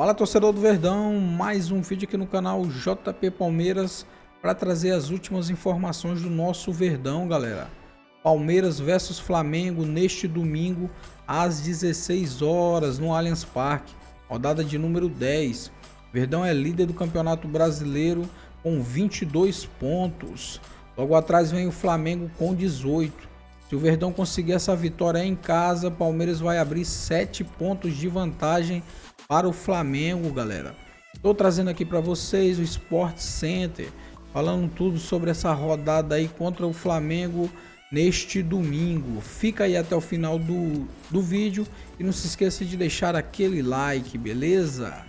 Fala, torcedor do Verdão, mais um vídeo aqui no canal JP Palmeiras para trazer as últimas informações do nosso Verdão, galera. Palmeiras versus Flamengo neste domingo às 16 horas no Allianz Parque, rodada de número 10. Verdão é líder do Campeonato Brasileiro com 22 pontos. Logo atrás vem o Flamengo com 18. Se o Verdão conseguir essa vitória em casa, Palmeiras vai abrir 7 pontos de vantagem para o Flamengo, galera. Estou trazendo aqui para vocês o Sport Center, falando tudo sobre essa rodada aí contra o Flamengo neste domingo. Fica aí até o final do vídeo e não se esqueça de deixar aquele like, beleza?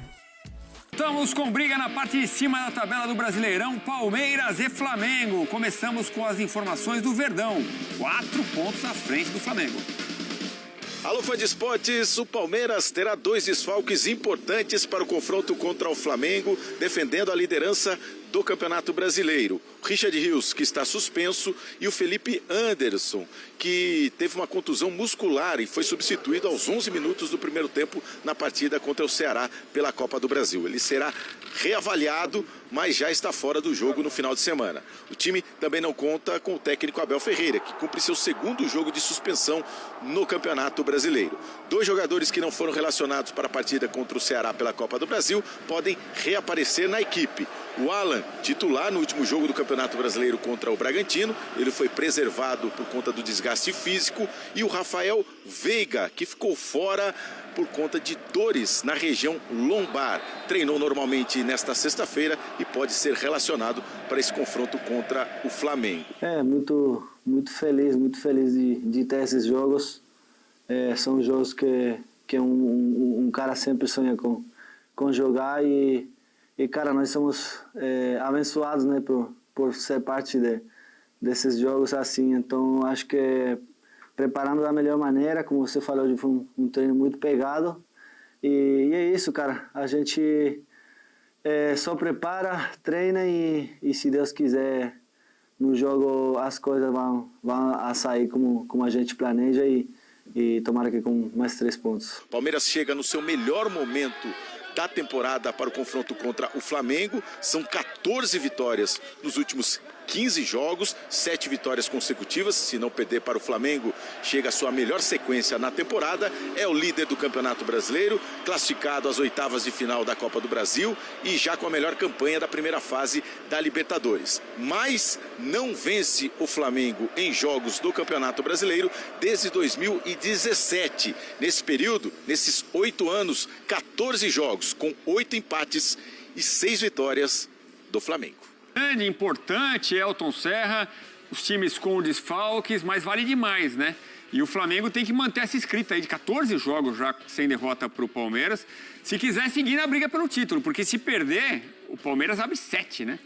Estamos com briga na parte de cima da tabela do Brasileirão, Palmeiras e Flamengo. Começamos com as informações do Verdão, 4 pontos à frente do Flamengo. Alô, fã de esportes, o Palmeiras terá 2 desfalques importantes para o confronto contra o Flamengo, defendendo a liderança do Campeonato Brasileiro. O Richard Rios, que está suspenso, e o Felipe Anderson, que teve uma contusão muscular e foi substituído aos 11 minutos do primeiro tempo na partida contra o Ceará pela Copa do Brasil. Ele será reavaliado, mas já está fora do jogo no final de semana. O time também não conta com o técnico Abel Ferreira, que cumpre seu segundo jogo de suspensão no Campeonato Brasileiro. 2 jogadores que não foram relacionados para a partida contra o Ceará pela Copa do Brasil podem reaparecer na equipe. O Alan, titular no último jogo do Campeonato Brasileiro contra o Bragantino, ele foi preservado por conta do desgaste físico, e o Rafael Veiga, que ficou fora por conta de dores na região lombar. Treinou normalmente nesta sexta-feira e pode ser relacionado para esse confronto contra o Flamengo. Muito feliz de ter esses jogos. São jogos que um cara sempre sonha com jogar e cara, nós somos abençoados, né, por ser parte desses jogos assim. Então acho que preparando da melhor maneira, como você falou, foi um treino muito pegado e é isso, cara. A gente só prepara, treina e se Deus quiser no jogo as coisas vão a sair como a gente planeja e tomara que com mais 3 pontos. Palmeiras chega no seu melhor momento da temporada para o confronto contra o Flamengo. São 14 vitórias nos últimos 15 jogos, 7 vitórias consecutivas. Se não perder para o Flamengo, chega a sua melhor sequência na temporada. É o líder do Campeonato Brasileiro, classificado às oitavas de final da Copa do Brasil e já com a melhor campanha da primeira fase da Libertadores. Mas não vence o Flamengo em jogos do Campeonato Brasileiro desde 2017. Nesse período, nesses 8 anos, 14 jogos com 8 empates e 6 vitórias do Flamengo. Grande, importante, Elton Serra, os times com desfalques, mas vale demais, né? E o Flamengo tem que manter essa escrita aí de 14 jogos já sem derrota para o Palmeiras, se quiser seguir na briga pelo título, porque se perder, o Palmeiras abre 7, né?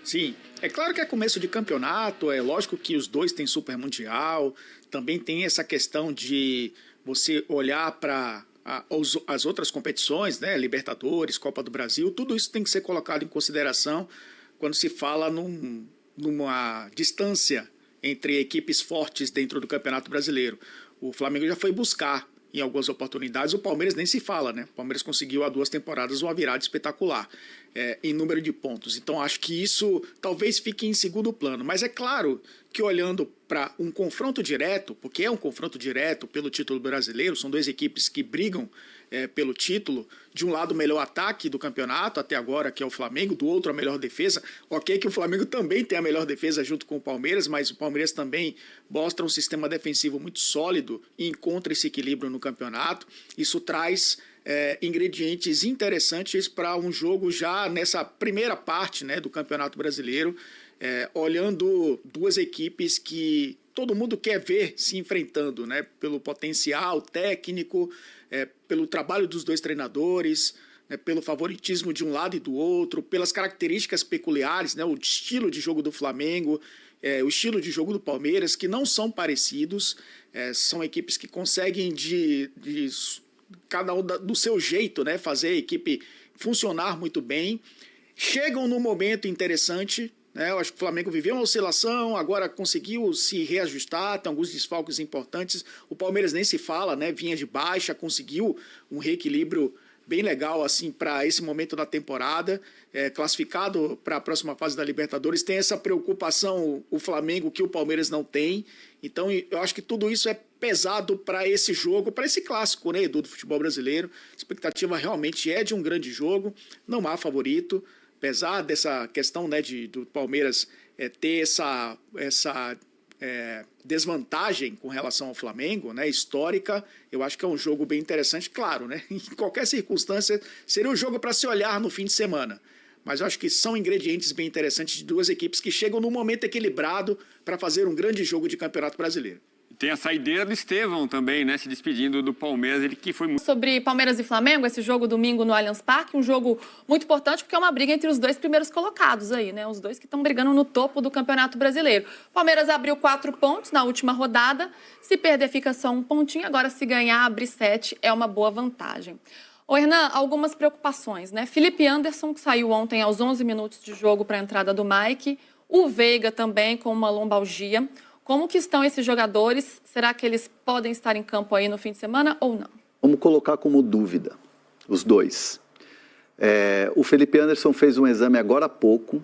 Sim, é claro que é começo de campeonato, é lógico que os dois têm Super Mundial, também tem essa questão de você olhar para as outras competições, né, Libertadores, Copa do Brasil, tudo isso tem que ser colocado em consideração quando se fala numa distância entre equipes fortes dentro do Campeonato Brasileiro. O Flamengo já foi buscar em algumas oportunidades, o Palmeiras nem se fala, né? O Palmeiras conseguiu há 2 temporadas uma virada espetacular em número de pontos. Então acho que isso talvez fique em segundo plano. Mas é claro que olhando para um confronto direto, porque é um confronto direto pelo título brasileiro, são 2 equipes que brigam pelo título, de um lado o melhor ataque do campeonato até agora, que é o Flamengo, do outro a melhor defesa. Ok que o Flamengo também tem a melhor defesa junto com o Palmeiras, mas o Palmeiras também mostra um sistema defensivo muito sólido e encontra esse equilíbrio no campeonato. Isso traz ingredientes interessantes para um jogo já nessa primeira parte, né, do Campeonato Brasileiro, olhando 2 equipes que todo mundo quer ver se enfrentando, né, pelo potencial técnico, pelo trabalho dos 2 treinadores, né, pelo favoritismo de um lado e do outro, pelas características peculiares, né, o estilo de jogo do Flamengo, o estilo de jogo do Palmeiras, que não são parecidos, são equipes que conseguem cada um do seu jeito, né, fazer a equipe funcionar muito bem. Chegam num momento interessante né? Eu acho que o Flamengo viveu uma oscilação, agora conseguiu se reajustar, tem alguns desfalques importantes. O Palmeiras nem se fala, né? Vinha de baixa, conseguiu um reequilíbrio bem legal assim para esse momento da temporada, classificado para a próxima fase da Libertadores. Tem essa preocupação o Flamengo que o Palmeiras não tem. Então eu acho que tudo isso é pesado para esse jogo, para esse clássico, né, Edu, do futebol brasileiro. A expectativa realmente é de um grande jogo, não há favorito, apesar dessa questão, né, do Palmeiras ter essa desvantagem com relação ao Flamengo, né, histórica. Eu acho que é um jogo bem interessante, claro, né? Em qualquer circunstância, seria um jogo para se olhar no fim de semana. Mas eu acho que são ingredientes bem interessantes de duas equipes que chegam num momento equilibrado para fazer um grande jogo de Campeonato Brasileiro. Tem a saideira do Estevão também, né? Se despedindo do Palmeiras, ele que foi muito... Sobre Palmeiras e Flamengo, esse jogo domingo no Allianz Parque, um jogo muito importante porque é uma briga entre os dois primeiros colocados aí, né? Os dois que estão brigando no topo do Campeonato Brasileiro. Palmeiras abriu 4 pontos na última rodada, se perder fica só 1 pontinho, agora se ganhar, abre 7, é uma boa vantagem. Ô, Hernan, algumas preocupações, né? Felipe Anderson, que saiu ontem aos 11 minutos de jogo para a entrada do Mike, o Veiga também com uma lombalgia. Como que estão esses jogadores? Será que eles podem estar em campo aí no fim de semana ou não? Vamos colocar como dúvida os dois. O Felipe Anderson fez um exame agora há pouco,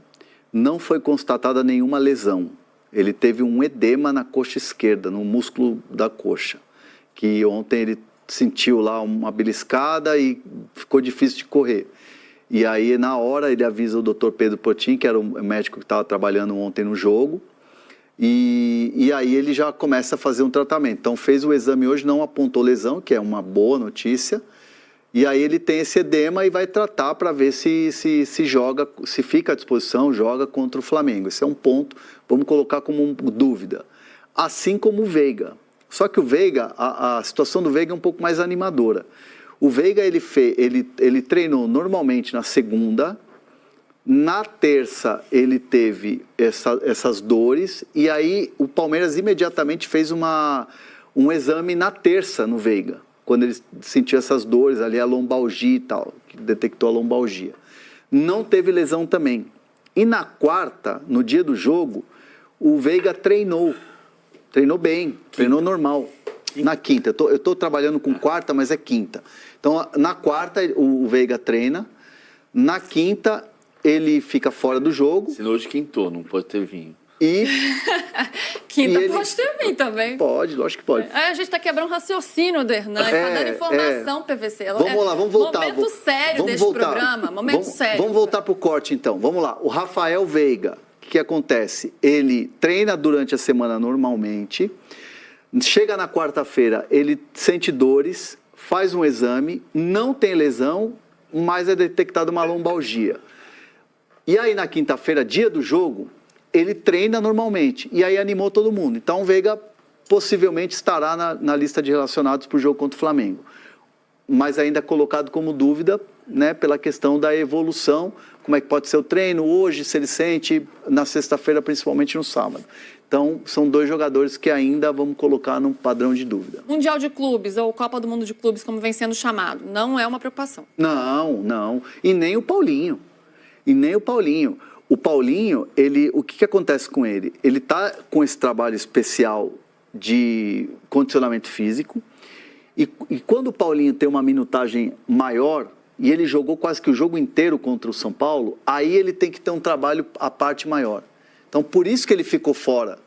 não foi constatada nenhuma lesão. Ele teve um edema na coxa esquerda, no músculo da coxa, que ontem ele sentiu lá uma beliscada e ficou difícil de correr. E aí, na hora, ele avisa o Dr. Pedro Portin, que era o médico que estava trabalhando ontem no jogo, e aí ele já começa a fazer um tratamento. Então fez o exame hoje, não apontou lesão, que é uma boa notícia, e aí ele tem esse edema e vai tratar para ver se joga, se fica à disposição, joga contra o Flamengo. Esse é um ponto, vamos colocar como dúvida. Assim como o Veiga. Só que o Veiga, a situação do Veiga é um pouco mais animadora. O Veiga ele treinou normalmente na segunda. Na terça ele teve essas dores e aí o Palmeiras imediatamente fez um exame na terça no Veiga, quando ele sentiu essas dores ali, a lombalgia e tal, que detectou a lombalgia. Não teve lesão também. E na quarta, no dia do jogo, o Veiga treinou bem, treinou normal. Na quinta, eu estou trabalhando com quarta, mas é quinta. Então na quarta o Veiga treina, na quinta ele fica fora do jogo. Senão de quintou, não pode ter vinho. Quinta pode ter vinho também. Pode, lógico que pode. A gente está quebrando o raciocínio do Hernan, está dando informação, PVC. Vamos lá, vamos voltar. Momento sério deste programa, sério. Vamos voltar para o corte então, vamos lá. O Rafael Veiga, o que acontece? Ele treina durante a semana normalmente, chega na quarta-feira, ele sente dores, faz um exame, não tem lesão, mas é detectada uma lombalgia. E aí na quinta-feira, dia do jogo, ele treina normalmente. E aí animou todo mundo. Então o Veiga possivelmente estará na lista de relacionados para o jogo contra o Flamengo. Mas ainda colocado como dúvida, né, pela questão da evolução, como é que pode ser o treino hoje, se ele sente, na sexta-feira, principalmente no sábado. Então, são 2 jogadores que ainda vamos colocar num padrão de dúvida. Mundial de Clubes, ou Copa do Mundo de Clubes, como vem sendo chamado, não é uma preocupação? Não. E nem o Paulinho. O Paulinho, o que acontece com ele? Ele está com esse trabalho especial de condicionamento físico e quando o Paulinho tem uma minutagem maior, e ele jogou quase que o jogo inteiro contra o São Paulo, aí ele tem que ter um trabalho à parte maior. Então, por isso que ele ficou fora.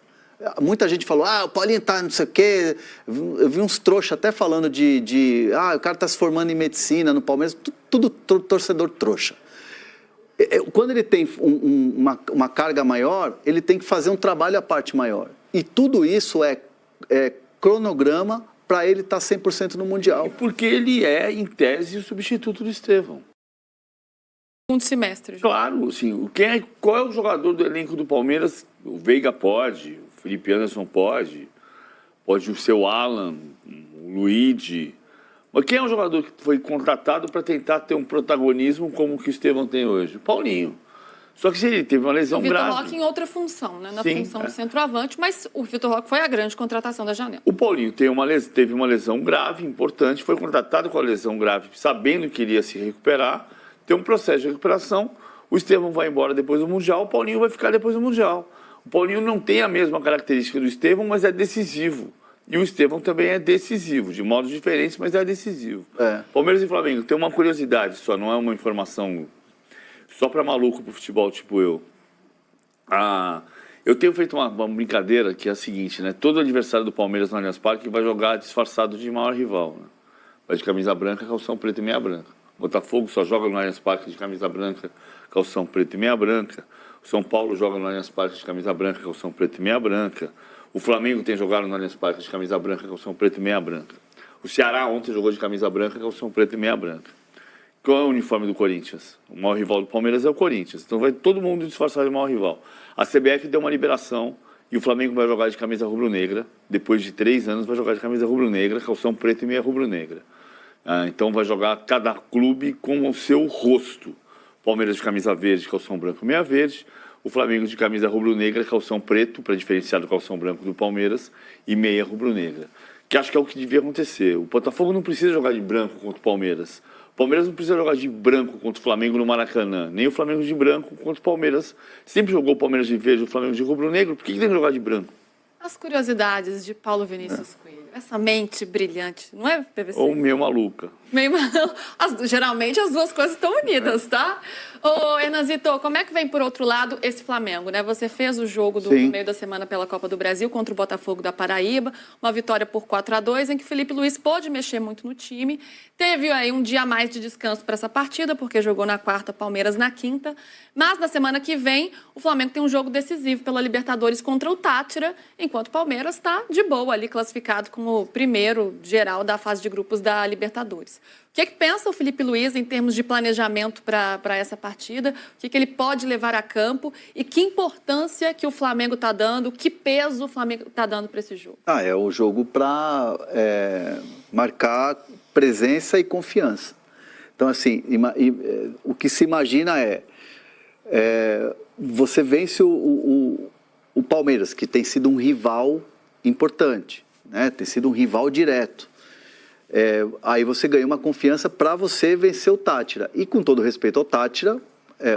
Muita gente falou, o Paulinho tá não sei o quê. Eu vi uns trouxas até falando o cara tá se formando em medicina no Palmeiras, tudo torcedor trouxa. Quando ele tem uma carga maior, ele tem que fazer um trabalho à parte maior. E tudo isso é cronograma para ele estar 100% no Mundial. Porque ele é, em tese, o substituto do Estevão. Um semestre. Claro, assim, qual é o jogador do elenco do Palmeiras? O Veiga pode, o Felipe Anderson pode o seu Alan, o Luigi. Mas quem é um jogador que foi contratado para tentar ter um protagonismo como o que o Estevão tem hoje? O Paulinho. Só que se ele teve uma lesão grave... O Vitor Roque em outra função, né? Na função de centroavante, mas o Vitor Roque foi a grande contratação da janela. O Paulinho teve uma lesão grave, importante, foi contratado com a lesão grave, sabendo que iria se recuperar, tem um processo de recuperação. O Estevão vai embora depois do Mundial, o Paulinho vai ficar depois do Mundial. O Paulinho não tem a mesma característica do Estevão, mas é decisivo. E o Estevão também é decisivo, de modos diferentes, mas é decisivo. Palmeiras e Flamengo, tem uma curiosidade só, não é uma informação só para maluco pro futebol, tipo eu. Eu tenho feito uma brincadeira que é a seguinte, né? Todo adversário do Palmeiras no Allianz Parque vai jogar disfarçado de maior rival, né? Vai de camisa branca, calção preto e meia branca. Botafogo só joga no Allianz Parque de camisa branca, calção preto e meia branca. O São Paulo joga no Allianz Parque de camisa branca, calção preto e meia branca. O Flamengo tem jogado no Allianz Parque de camisa branca, calção preto e meia branca. O Ceará ontem jogou de camisa branca, calção preto e meia branca. Qual é o uniforme do Corinthians? O maior rival do Palmeiras é o Corinthians. Então vai todo mundo disfarçado de maior rival. A CBF deu uma liberação e o Flamengo vai jogar de camisa rubro-negra. Depois de 3 anos vai jogar de camisa rubro-negra, calção preto e meia rubro-negra. Então vai jogar cada clube com o seu rosto. Palmeiras de camisa verde, calção branco, meia verde. O Flamengo de camisa rubro-negra, calção preto, para diferenciar do calção branco do Palmeiras, e meia rubro-negra. Que acho que é o que devia acontecer. O Botafogo não precisa jogar de branco contra o Palmeiras. O Palmeiras não precisa jogar de branco contra o Flamengo no Maracanã. Nem o Flamengo de branco contra o Palmeiras. Sempre jogou o Palmeiras de verde e o Flamengo de rubro-negro. Por que tem que jogar de branco? As curiosidades de Paulo Vinícius Coelho. Essa mente brilhante, não é, PVC? Ou meio maluca. Geralmente as duas coisas estão unidas, tá? Ô, Hernanzito, como é que vem, por outro lado, esse Flamengo, né? Você fez o jogo do meio da semana pela Copa do Brasil contra o Botafogo da Paraíba, uma vitória por 4-2, em que Felipe Luiz pôde mexer muito no time. Teve aí um dia a mais de descanso para essa partida, porque jogou na quarta, Palmeiras na quinta. Mas na semana que vem, o Flamengo tem um jogo decisivo pela Libertadores contra o Tátira, enquanto o Palmeiras está de boa ali, classificado como primeiro geral da fase de grupos da Libertadores. O que pensa o Felipe Luiz em termos de planejamento para essa partida? O que ele pode levar a campo? E que importância que o Flamengo está dando? Que peso o Flamengo está dando para esse jogo? É o jogo para marcar presença e confiança. Então, assim, o que se imagina você vence o Palmeiras, que tem sido um rival importante, né? Tem sido um rival direto. Aí você ganha uma confiança para você vencer o Tátira. E com todo respeito ao Tátira,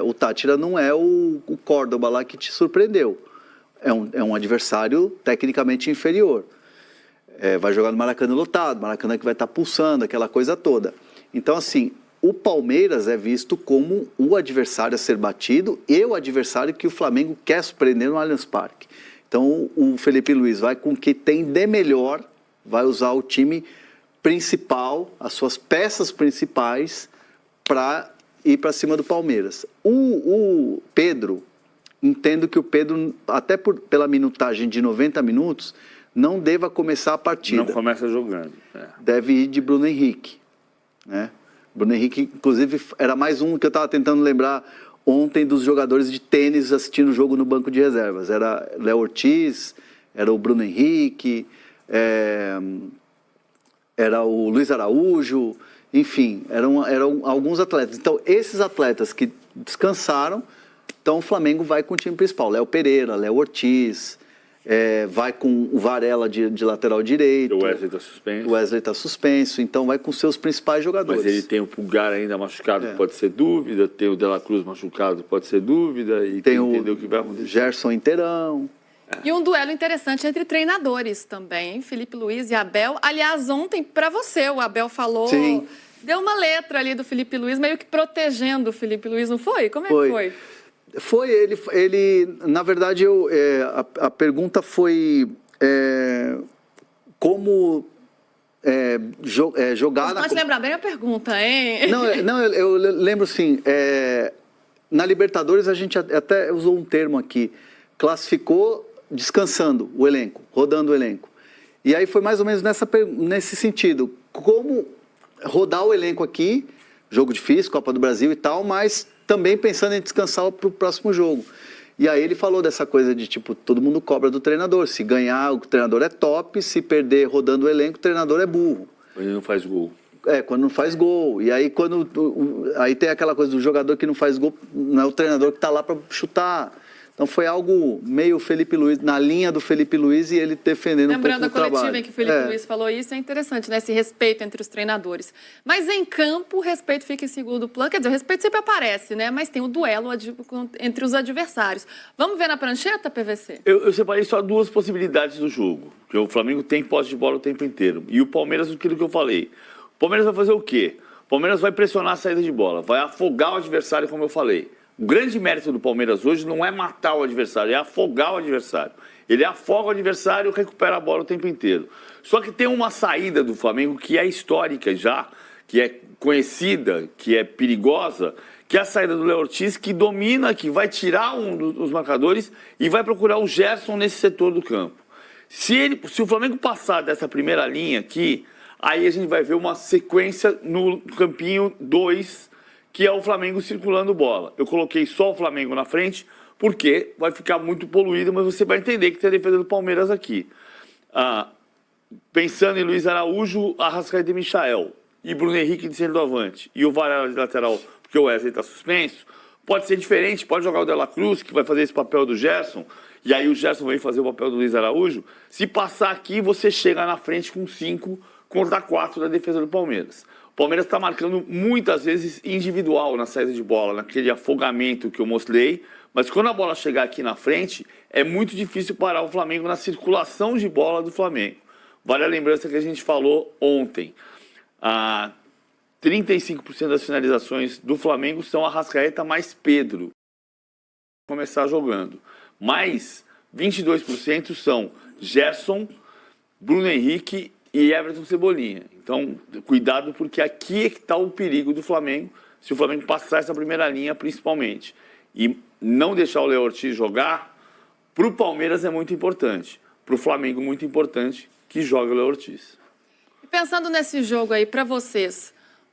o Tátira não é o Córdoba lá que te surpreendeu. É um adversário tecnicamente inferior. Vai jogar no Maracanã lotado, Maracanã que vai estar pulsando, aquela coisa toda. Então, assim, o Palmeiras é visto como o adversário a ser batido e o adversário que o Flamengo quer surpreender no Allianz Parque. Então, o Felipe Luiz vai com o que tem de melhor, vai usar o time principal, as suas peças principais, para ir para cima do Palmeiras. O Pedro, entendo que o Pedro, até pela minutagem de 90 minutos, não deva começar a partida. Não começa jogando. Deve ir de Bruno Henrique, né? Bruno Henrique, inclusive, era mais um que eu estava tentando lembrar ontem dos jogadores de tênis assistindo o jogo no banco de reservas. Era Léo Ortiz, era o Bruno Henrique, era o Luiz Araújo, enfim, eram alguns atletas. Então, esses atletas que descansaram, então o Flamengo vai com o time principal. Léo Pereira, Léo Ortiz, vai com o Varela de lateral direito. O Wesley está suspenso. O Wesley está suspenso, então vai com seus principais jogadores. Mas ele tem o Pulgar ainda machucado, pode ser dúvida, tem o De La Cruz machucado, pode ser dúvida, e tem que entender o que vai acontecer. Gerson inteirão. E um duelo interessante entre treinadores também, hein? Felipe Luiz e Abel. Aliás, ontem, para você, o Abel falou... Sim. Deu uma letra ali do Felipe Luiz, meio que protegendo o Felipe Luiz, não foi? Como é que foi? Foi, ele na verdade, a pergunta foi como jogar... Pode lembrar bem a pergunta, hein? Não, eu lembro assim, na Libertadores a gente até usou um termo aqui, classificou descansando o elenco, rodando o elenco. E aí foi mais ou menos nesse sentido, como rodar o elenco aqui, jogo difícil, Copa do Brasil e tal, mas também pensando em descansar para o próximo jogo. E aí ele falou dessa coisa de, tipo, todo mundo cobra do treinador. Se ganhar, o treinador é top. Se perder rodando o elenco, o treinador é burro. Quando ele não faz gol. Quando não faz gol. E aí, aí tem aquela coisa do jogador que não faz gol, não é o treinador que está lá para chutar. Então foi algo meio Felipe Luiz, na linha do Felipe Luiz, e ele defendendo Lembrando um pouco o trabalho. a coletiva em que o Felipe Luiz falou isso, é interessante, né? Esse respeito entre os treinadores. Mas em campo, o respeito fica em segundo plano. Quer dizer, o respeito sempre aparece, né? Mas tem o duelo entre os adversários. Vamos ver na prancheta, PVC? Eu separei só duas possibilidades do jogo. Porque o Flamengo tem posse de bola o tempo inteiro. E o Palmeiras, aquilo que eu falei. O Palmeiras vai fazer o quê? O Palmeiras vai pressionar a saída de bola, vai afogar o adversário, como eu falei. O grande mérito do Palmeiras hoje não é matar o adversário, é afogar o adversário. Ele afoga o adversário e recupera a bola o tempo inteiro. Só que tem uma saída do Flamengo que é histórica já, que é conhecida, que é perigosa, que é a saída do Léo Ortiz, que domina, que vai tirar um dos marcadores e vai procurar o Gerson nesse setor do campo. Se o Flamengo passar dessa primeira linha aqui, aí a gente vai ver uma sequência no campinho 2, que é o Flamengo circulando bola. Eu coloquei só o Flamengo na frente, porque vai ficar muito poluído, mas você vai entender que tem a defesa do Palmeiras aqui. Pensando em Luiz Araújo, Arrascaeta e Michael, e Bruno Henrique de centroavante, e o Varela de lateral, porque o Wesley está suspenso, pode ser diferente, pode jogar o De La Cruz, que vai fazer esse papel do Gerson, e aí o Gerson vai fazer o papel do Luiz Araújo. Se passar aqui, você chega na frente com 5 contra 4 da defesa do Palmeiras. O Palmeiras está marcando muitas vezes individual na saída de bola, naquele afogamento que eu mostrei, mas quando a bola chegar aqui na frente, é muito difícil parar o Flamengo na circulação de bola do Flamengo. Vale a lembrança que a gente falou ontem. 35% das finalizações do Flamengo são Arrascaeta mais Pedro. Começar jogando. Mais 22% são Gerson, Bruno Henrique e Everton Cebolinha. Então, cuidado, porque aqui é que está o perigo do Flamengo, se o Flamengo passar essa primeira linha, principalmente. E não deixar o Léo Ortiz jogar, para o Palmeiras é muito importante. Para o Flamengo, muito importante que jogue o Léo Ortiz. E pensando nesse jogo aí, para vocês,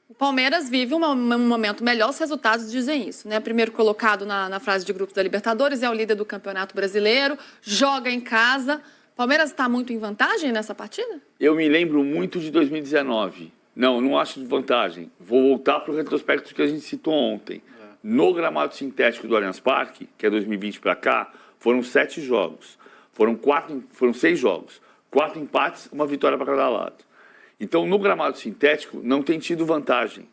o Palmeiras vive um momento melhor, os resultados dizem isso, né? Primeiro colocado na fase de grupos da Libertadores, é o líder do Campeonato Brasileiro, joga em casa. Palmeiras está muito em vantagem nessa partida? Eu me lembro muito de 2019. Não acho de vantagem. Vou voltar para o retrospecto que a gente citou ontem. No gramado sintético do Allianz Parque, que é 2020 para cá, foram 7 jogos. Foram 6 jogos. 4 empates, uma vitória para cada lado. Então, no gramado sintético, não tem tido vantagem.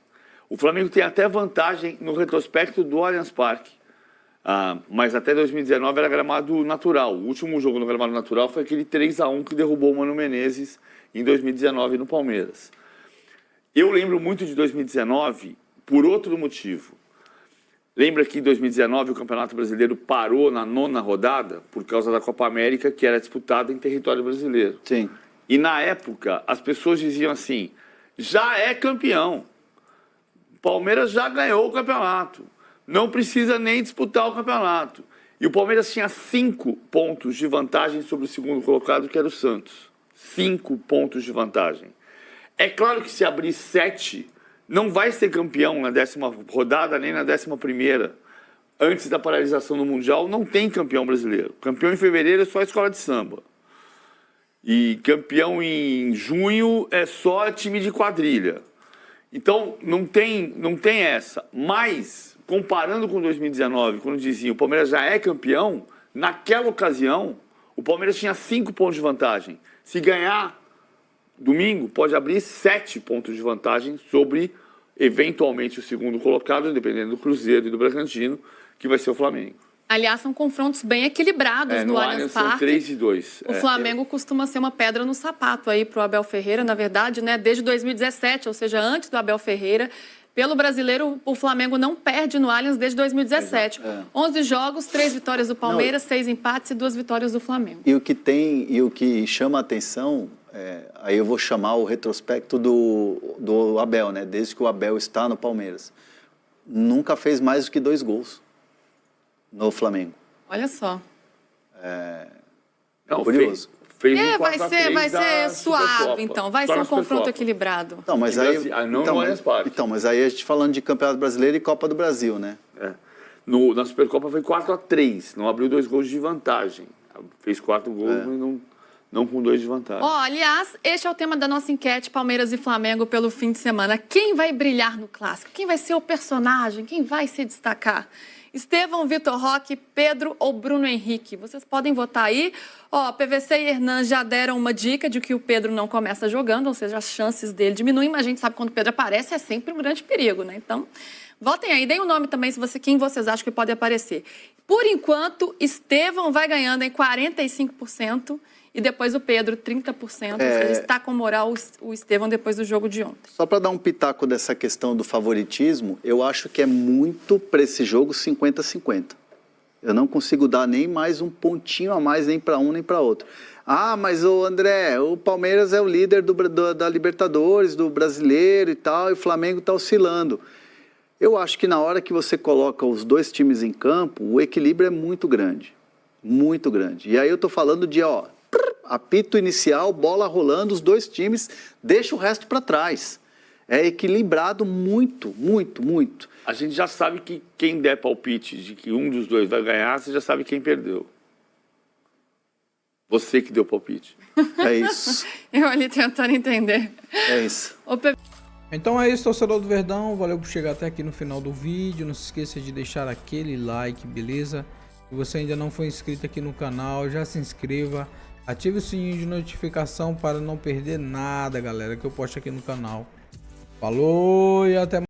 O Flamengo tem até vantagem no retrospecto do Allianz Parque. Mas até 2019 era gramado natural. O último jogo no gramado natural foi aquele 3-1 que derrubou o Mano Menezes em 2019 no Palmeiras. Eu lembro muito de 2019 por outro motivo. Lembra que em 2019 o Campeonato Brasileiro parou na 9ª rodada por causa da Copa América, que era disputada em território brasileiro. Sim. E na época as pessoas diziam assim, já é campeão. O Palmeiras já ganhou o campeonato. Não precisa nem disputar o campeonato. E o Palmeiras tinha 5 pontos de vantagem sobre o segundo colocado, que era o Santos. 5 pontos de vantagem. É claro que se abrir 7, não vai ser campeão na 10ª rodada, nem na 11ª. Antes da paralisação do Mundial, não tem campeão brasileiro. Campeão em fevereiro é só a escola de samba. E campeão em junho é só time de quadrilha. Então, não tem essa. Mas, comparando com 2019, quando diziam o Palmeiras já é campeão, naquela ocasião, o Palmeiras tinha 5 pontos de vantagem. Se ganhar domingo, pode abrir 7 pontos de vantagem sobre, eventualmente, o segundo colocado, dependendo do Cruzeiro e do Bragantino, que vai ser o Flamengo. Aliás, são confrontos bem equilibrados no Allianz Parque. São 3-2. O Flamengo costuma ser uma pedra no sapato aí para o Abel Ferreira, na verdade, né? Desde 2017, ou seja, antes do Abel Ferreira. Pelo brasileiro, o Flamengo não perde no Allianz desde 2017. 11 jogos, 3 vitórias do Palmeiras, 6 empates e 2 vitórias do Flamengo. E o que chama a atenção, aí eu vou chamar o retrospecto do Abel, né? Desde que o Abel está no Palmeiras. Nunca fez mais do que 2 gols no Flamengo. Olha só. Não, curioso. Fez vai ser suave, então. Vai ser um confronto equilibrado. Então, mas aí, mas aí a gente falando de Campeonato Brasileiro e Copa do Brasil, né? Na Supercopa foi 4-3. Não abriu 2 gols de vantagem. Fez 4 gols, mas não com 2 de vantagem. Aliás, este é o tema da nossa enquete Palmeiras e Flamengo pelo fim de semana. Quem vai brilhar no Clássico? Quem vai ser o personagem? Quem vai se destacar? Estevão, Vitor Roque, Pedro ou Bruno Henrique? Vocês podem votar aí. Ó, PVC e Hernan já deram uma dica de que o Pedro não começa jogando, ou seja, as chances dele diminuem, mas a gente sabe que quando o Pedro aparece é sempre um grande perigo, né? Então, votem aí, deem o nome também quem vocês acham que pode aparecer. Por enquanto, Estevão vai ganhando em 45%. E depois o Pedro, 30%. Ou seja, está com moral o Estevão depois do jogo de ontem. Só para dar um pitaco dessa questão do favoritismo, eu acho que é muito para esse jogo 50-50. Eu não consigo dar nem mais um pontinho a mais, nem para um nem para outro. Ah, mas o André, o Palmeiras é o líder da Libertadores, do Brasileiro e tal, e o Flamengo está oscilando. Eu acho que na hora que você coloca os dois times em campo, o equilíbrio é muito grande. Muito grande. E aí eu estou falando de, apito inicial, bola rolando, os dois times, deixa o resto para trás. É equilibrado muito, muito, muito. A gente já sabe que quem der palpite de que um dos dois vai ganhar, você já sabe quem perdeu. Você que deu palpite. É isso. Eu ali tentando entender. É isso. Então é isso, torcedor do Verdão. Valeu por chegar até aqui no final do vídeo. Não se esqueça de deixar aquele like, beleza? Se você ainda não foi inscrito aqui no canal, já se inscreva. Ative o sininho de notificação para não perder nada, galera, que eu posto aqui no canal. Falou e até mais.